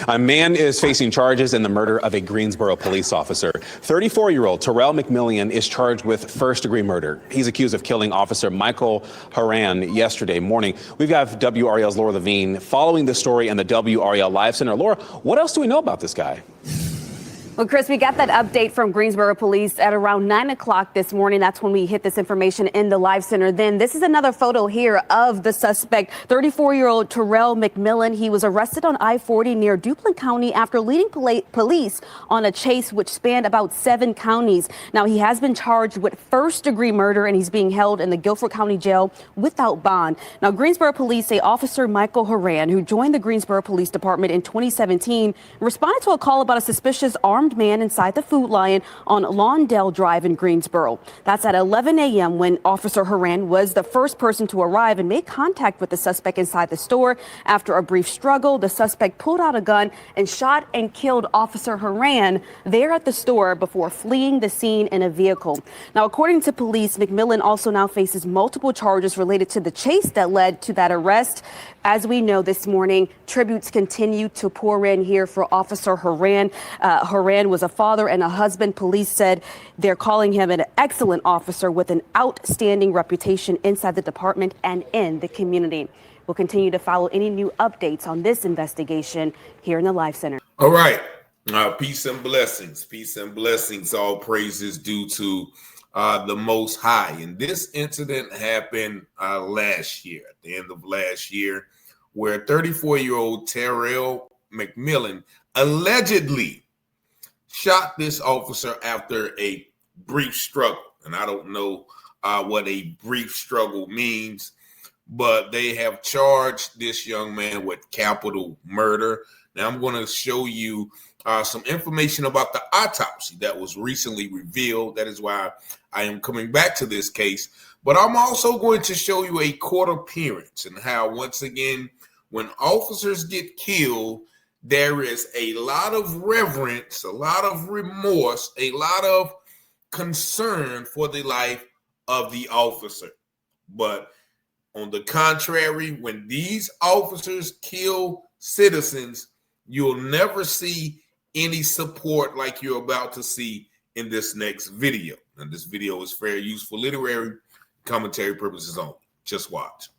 A man is facing charges in the murder of a Greensboro police officer. 34-year-old Tarell McMillian is charged with first-degree murder. He's accused of killing Officer Michael Haran yesterday morning. We've got WREL's Laura Levine following the story in the WREL Live Center. Laura, what else do we know about this guy? Well, Chris, we got that update from Greensboro Police at around 9 o'clock this morning. That's when we hit this information in the Live Center. Then this is another photo here of the suspect, 34-year-old Tarell McMillian. He was arrested on I-40 near Duplin County after leading police on a chase which spanned about 7 counties. Now, he has been charged with first-degree murder, and he's being held in the Guilford County Jail without bond. Now, Greensboro Police say Officer Michael Haran, who joined the Greensboro Police Department in 2017, responded to a call about a suspicious armed man inside the Food Lion on Lawndale Drive in Greensboro. That's at 11 a.m. when Officer Haran was the first person to arrive and made contact with the suspect inside the store. After a brief struggle, the suspect pulled out a gun and shot and killed Officer Haran there at the store before fleeing the scene in a vehicle. Now, according to police, McMillian also now faces multiple charges related to the chase that led to that arrest. As we know this morning, tributes continue to pour in here for Officer Haran. Haran was a father and a husband. Police said they're calling him an excellent officer with an outstanding reputation inside the department and in the community. We'll continue to follow any new updates on this investigation here in the Live Center. All right. Peace and blessings. Peace and blessings. All praises due to the Most High. And this incident happened last year, at the end of last year, where 34-year-old Tarell McMillian allegedly shot this officer after a brief struggle. And I don't know what a brief struggle means, but they have charged this young man with capital murder. Now, I'm going to show you some information about the autopsy that was recently revealed. That is why I am coming back to this case. But I'm also going to show you a court appearance and how, once again, when officers get killed, there is a lot of reverence, a lot of remorse, a lot of concern for the life of the officer. But on the contrary, when these officers kill citizens, you'll never see any support like you're about to see in this next video. And this video is fair use for literary commentary purposes only. Just watch.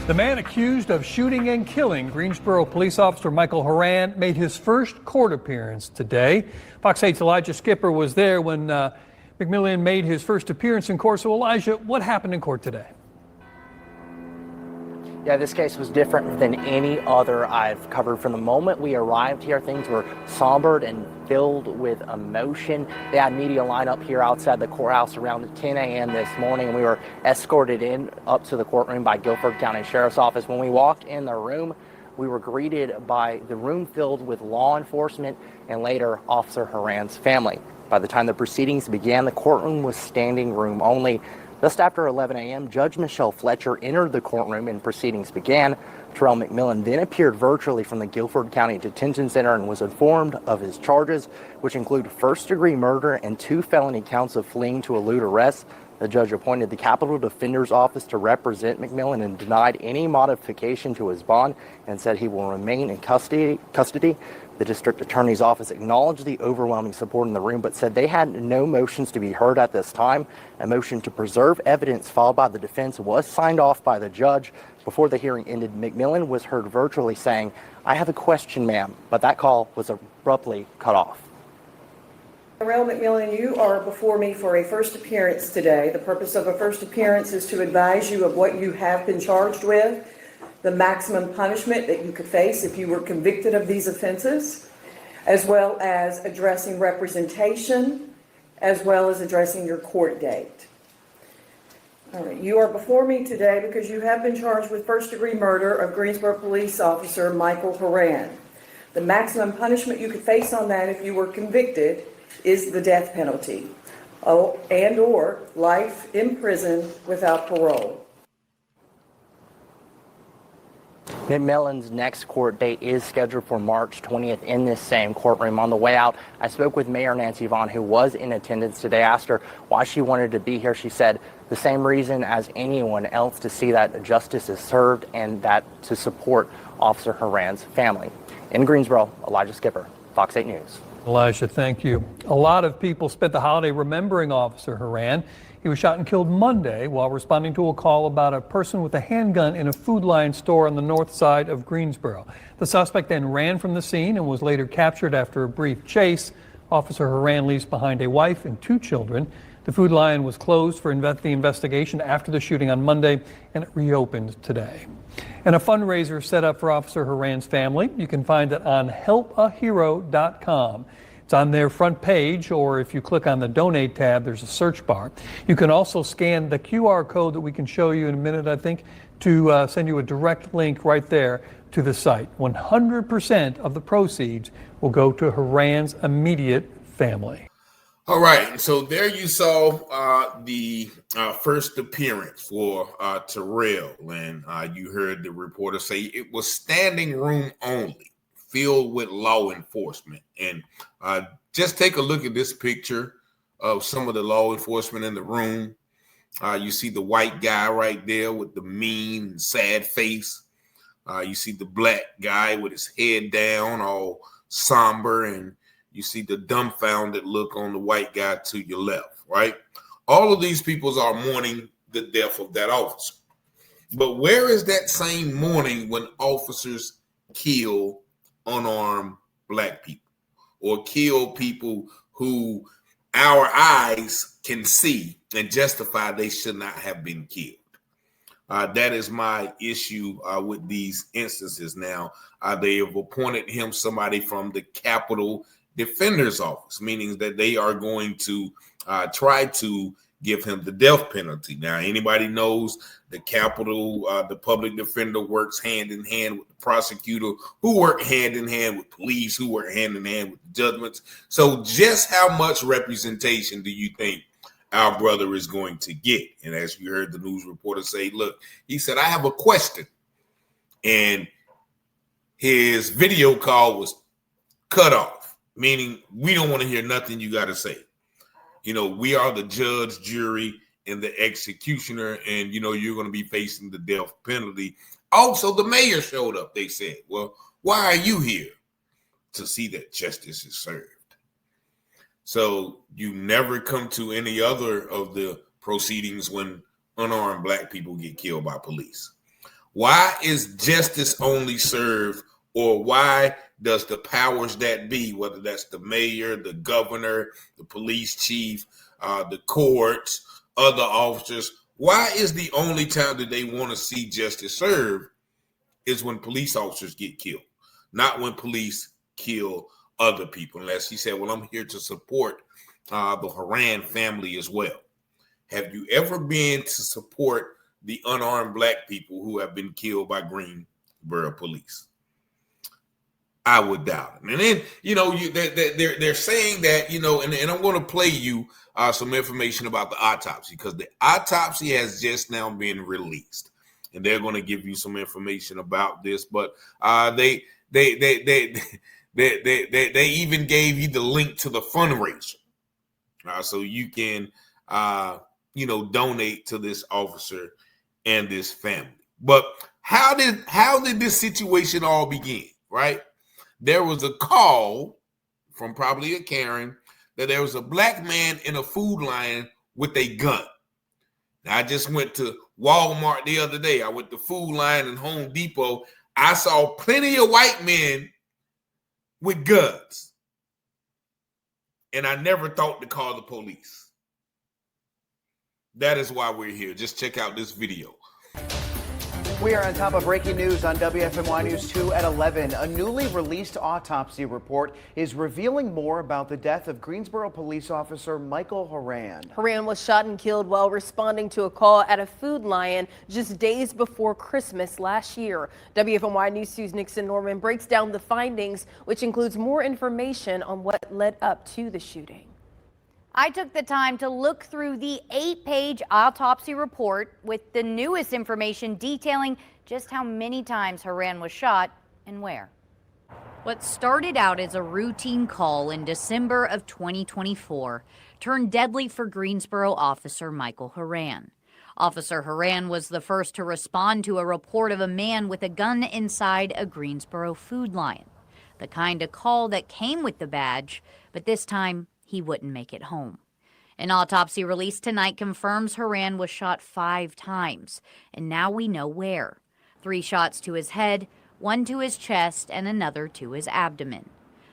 The man accused of shooting and killing Greensboro police officer Michael Haran made his first court appearance today. Fox 8's Elijah Skipper was there when McMillian made his first appearance in court. So, Elijah, what happened in court today? Yeah, this case was different than any other I've covered. From the moment we arrived here, things were sombered and filled with emotion. They had media line up here outside the courthouse around 10 a.m. this morning. We were escorted in up to the courtroom by Guilford County Sheriff's Office. When we walked in the room, we were greeted by the room filled with law enforcement and later Officer Haran's family. By the time the proceedings began, the courtroom was standing room only. Just after 11 a.m., Judge Michelle Fletcher entered the courtroom and proceedings began. Tarell McMillian then appeared virtually from the Guilford County Detention Center and was informed of his charges, which include first-degree murder and 2 felony counts of fleeing to elude arrest. The judge appointed the Capitol Defender's Office to represent McMillian and denied any modification to his bond and said he will remain in custody. The district attorney's office acknowledged the overwhelming support in the room, but said they had no motions to be heard at this time. A motion to preserve evidence filed by the defense was signed off by the judge. Before the hearing ended, McMillian was heard virtually saying, "I have a question, ma'am," but that call was abruptly cut off. Tarell McMillian, you are before me for a first appearance today. The purpose of a first appearance is to advise you of what you have been charged with, the maximum punishment that you could face if you were convicted of these offenses, as well as addressing representation, as well as addressing your court date. All right, you are before me today because you have been charged with first-degree murder of Greensboro police officer Michael Haran. The maximum punishment you could face on that if you were convicted is the death penalty, and or life in prison without parole. McMillian's next court date is scheduled for March 20th in this same courtroom. On the way out, I spoke with Mayor Nancy Vaughn, who was in attendance today. I asked her why she wanted to be here. She said the same reason as anyone else, to see that justice is served and that to support Officer Haran's family. In Greensboro, Elijah Skipper, Fox 8 News. Elijah, thank you. A lot of people spent the holiday remembering Officer Haran. He was shot and killed Monday while responding to a call about a person with a handgun in a Food Lion store on the north side of Greensboro. The suspect then ran from the scene and was later captured after a brief chase. Officer Haran leaves behind a wife and 2 children. The Food Lion was closed for the investigation after the shooting on Monday, and it reopened today. And a fundraiser set up for Officer Haran's family. You can find it on helpahero.com. It's on their front page, or if you click on the donate tab, there's a search bar. You can also scan the QR code that we can show you in a minute, I think, to send you a direct link right there to the site. 100% of the proceeds will go to Haran's immediate family. All right, so there you saw the first appearance for Tarell, and you heard the reporter say it was standing room only, filled with law enforcement. And just take a look at this picture of some of the law enforcement in the room. You see the white guy right there with the mean and sad face. You see the black guy with his head down, all somber, and you see the dumbfounded look on the white guy to your left, right? All of these people are mourning the death of that officer. But where is that same mourning when officers kill unarmed black people or kill people who our eyes can see and justify they should not have been killed? That is my issue with these instances now. They have appointed him somebody from the Capitol Defender's Office, meaning that they are going to try to give him the death penalty. Now, anybody knows the Capitol, the public defender works hand in hand with the prosecutor, who work hand in hand with police, who work hand in hand with the judgments. So just how much representation do you think our brother is going to get? And as you heard the news reporter say, look, he said, I have a question. And his video call was cut off, meaning we don't want to hear nothing you got to say. You know, we are the judge, jury, and the executioner, and, you know, you're going to be facing the death penalty. Also, the mayor showed up. They said, well, why are you here? To see that justice is served. So you never come to any other of the proceedings when unarmed black people get killed by police. Why is justice only served, or why does the powers that be, whether that's the mayor, the governor, the police chief, the courts, other officers, why is the only time that they want to see justice served is when police officers get killed, not when police kill other people? Unless he said, well, I'm here to support the Haran family as well. Have you ever been to support the unarmed black people who have been killed by Greensboro police? I would doubt it. And then, you know, they're saying that, you know, and I'm going to play you some information about the autopsy, because the autopsy has just now been released, and they're going to give you some information about this. But they even gave you the link to the fundraiser, so you can, you know, donate to this officer and this family. But how did this situation all begin? Right? There was a call from probably a Karen that there was a black man in a Food Lion with a gun. Now, I just went to Walmart the other day. I went to Food Lion and Home Depot. I saw plenty of white men with guns. And I never thought to call the police. That is why we're here. Just check out this video. We are on top of breaking news on WFMY News 2 at 11. A newly released autopsy report is revealing more about the death of Greensboro police officer Michael Haran. Haran was shot and killed while responding to a call at a Food Lion just days before Christmas last year. WFMY News 2's Nixon Norman breaks down the findings, which includes more information on what led up to the shooting. I took the time to look through the 8-page autopsy report with the newest information detailing just how many times Haran was shot and where. What started out as a routine call in December of 2024 turned deadly for Greensboro Officer Michael Haran. Officer Haran was the first to respond to a report of a man with a gun inside a Greensboro Food Lion, the kind of call that came with the badge, but this time he wouldn't make it home. An autopsy released tonight confirms Haran was shot 5 times, and now we know where. 3 shots to his head, 1 to his chest, and another to his abdomen.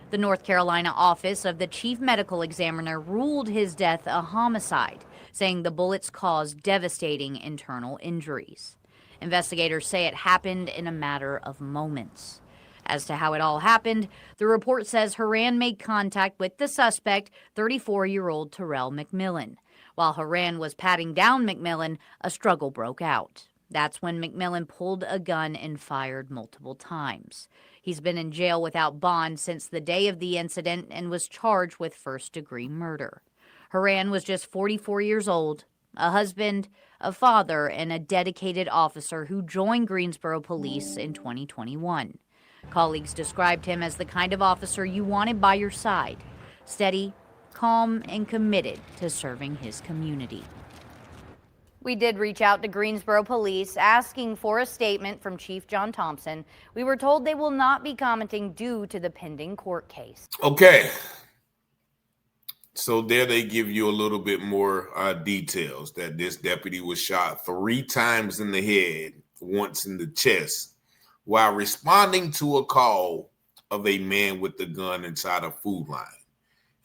The North Carolina office of the chief medical examiner ruled his death a homicide, saying the bullets caused devastating internal injuries. Investigators say it happened in a matter of moments. As to how it all happened, the report says Haran made contact with the suspect, 34-year-old Tarell McMillian. While Haran was patting down McMillian, a struggle broke out. That's when McMillian pulled a gun and fired multiple times. He's been in jail without bond since the day of the incident and was charged with first-degree murder. Haran was just 44 years old, a husband, a father, and a dedicated officer who joined Greensboro Police in 2021. Colleagues described him as the kind of officer you wanted by your side, steady, calm, and committed to serving his community. We did reach out to Greensboro Police asking for a statement from Chief John Thompson. We were told they will not be commenting due to the pending court case. Okay. So there they give you a little bit more details that this deputy was shot 3 times in the head, once in the chest, while responding to a call of a man with a gun inside a food line.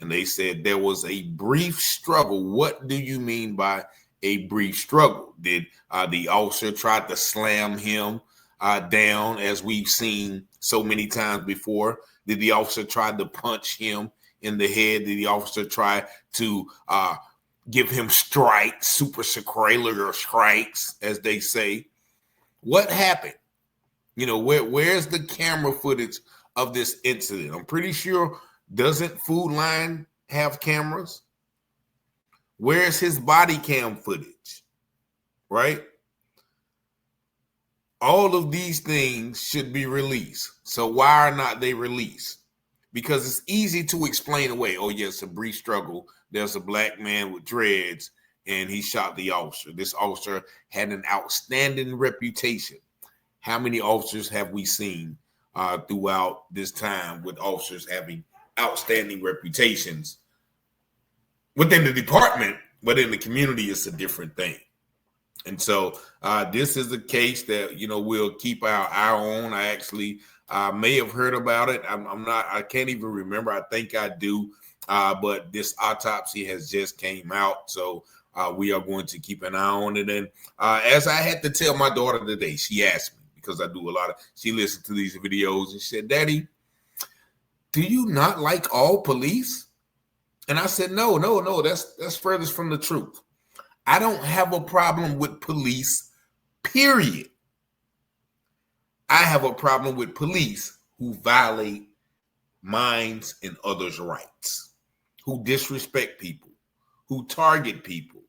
And they said there was a brief struggle. What do you mean by a brief struggle? Did the officer try to slam him down, as we've seen so many times before? Did the officer try to punch him in the head? Did the officer try to give him strikes, suprasacraliar strikes, as they say? What happened? You know, where's the camera footage of this incident? I'm pretty sure, doesn't Food Line have cameras? Where's his body cam footage? Right? All of these things should be released. So why are not they released? Because it's easy to explain away. Oh, yes, a brief struggle. There's a black man with dreads, and he shot the officer. This officer had an outstanding reputation. How many officers have we seen throughout this time with officers having outstanding reputations within the department, but in the community, it's a different thing. And so this is a case that, you know, we'll keep our eye on. I actually may have heard about it. I can't even remember. I think I do. But this autopsy has just came out. So we are going to keep an eye on it. And as I had to tell my daughter today, she asked me, because I do she listened to these videos and said, "Daddy, do you not like all police?" And I said, no, that's furthest from the truth. I don't have a problem with police, period. I have a problem with police who violate mine's and others' rights, who disrespect people, who target people,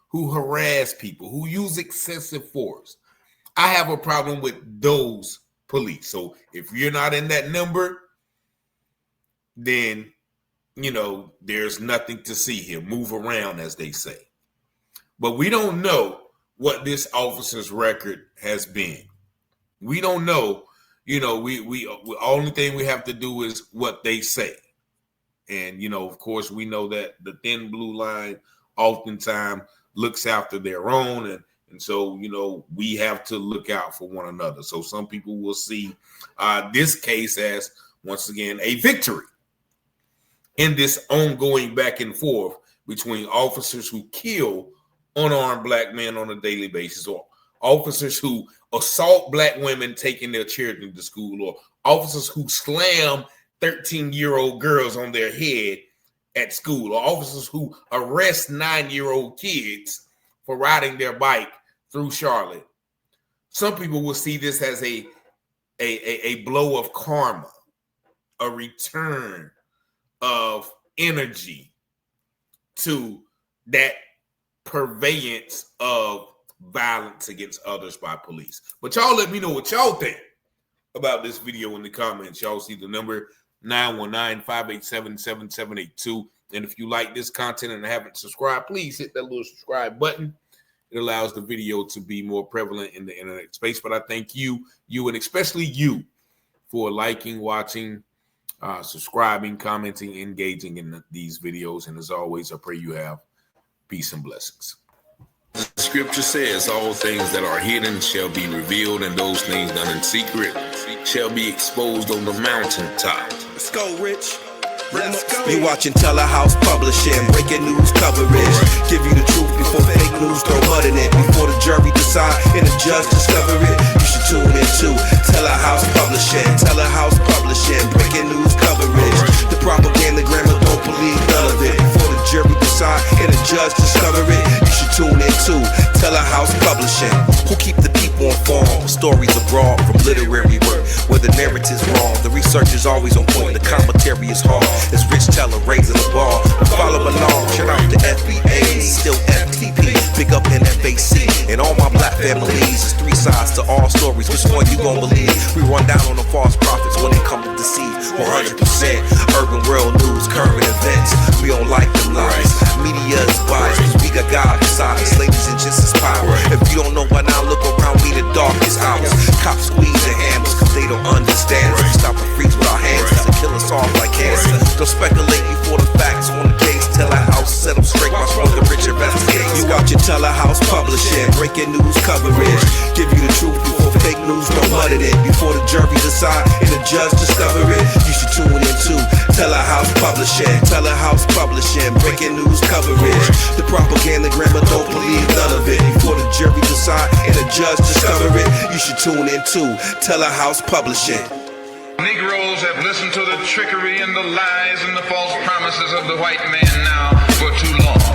who harass people, who use excessive force. I have a problem with those police. So if you're not in that number, then, you know, there's nothing to see here. Move around, as they say. But we don't know what this officer's record has been. We don't know. You know, we only thing we have to do is what they say. And, you know, of course, we know that the thin blue line oftentimes looks after their own. And so, you know, we have to look out for one another. So some people will see this case as, once again, a victory in this ongoing back and forth between officers who kill unarmed black men on a daily basis, or officers who assault black women taking their children to school, or officers who slam 13-year-old girls on their head at school, or officers who arrest 9-year-old kids for riding their bike through Charlotte. Some people will see this as a blow of karma, a return of energy to that purveyance of violence against others by police. But y'all let me know what y'all think about this video in the comments. Y'all see the number 919-587-7782. And if you like this content and haven't subscribed, please hit that little subscribe button. it allows the video to be more prevalent in the internet space. But I thank you, and especially you, for liking, watching, subscribing, commenting, engaging in these videos. And as always, I pray you have peace and blessings. The scripture says all things that are hidden shall be revealed, and those things done in secret shall be exposed on the mountaintop. Let's go, Rich. Let's go. You watching Telehouse Publishing, breaking news coverage. Give you the truth before fake news throw mud in it. Before the jury decide and the judge discover it, you should tune in to Telehouse Publishing. Telehouse Publishing, breaking news coverage. The propaganda grammar, don't believe none of it. Before the jury decide and the judge discover it, you should tune in to Telehouse Publishing. Who keep the people informed? Stories abroad from literary work, where the narrative's wrong, the research is always on point, the commentary is hard. It's Rich Teller raising the bar. Follow along, shout out to FBA, still FTP, big up NFAC, and all my black families. It's three sides to all stories, which one you gon' believe? We run down on the false prophets when they come to deceive. 100% urban world news, current events, we don't like them lies. Media is biased, cause we got God beside us, ladies and gents is power. If you don't know by now, look around me, the darkest hours. Cops squeeze their hammers, cause they don't understand us. We stop and freeze with our hands, to kill us off like cancer. Don't speculate before the facts on the case. Telehouse, set them straight, my smoking rich investigate. You watching Telehouse Publishing, breaking news coverage. Give you the truth before fake news don't mud it in. Before the jury decide and the judge discover it, you should tune in to Telehouse Publishing. Telehouse Publishing, breaking news coverage. The propaganda grammar, don't believe none of it. Before the jury decide and the judge discover it, you should tune in to Telehouse Publishing. Negroes have listened to the trickery and the lies and the false promises of the white man now for too long.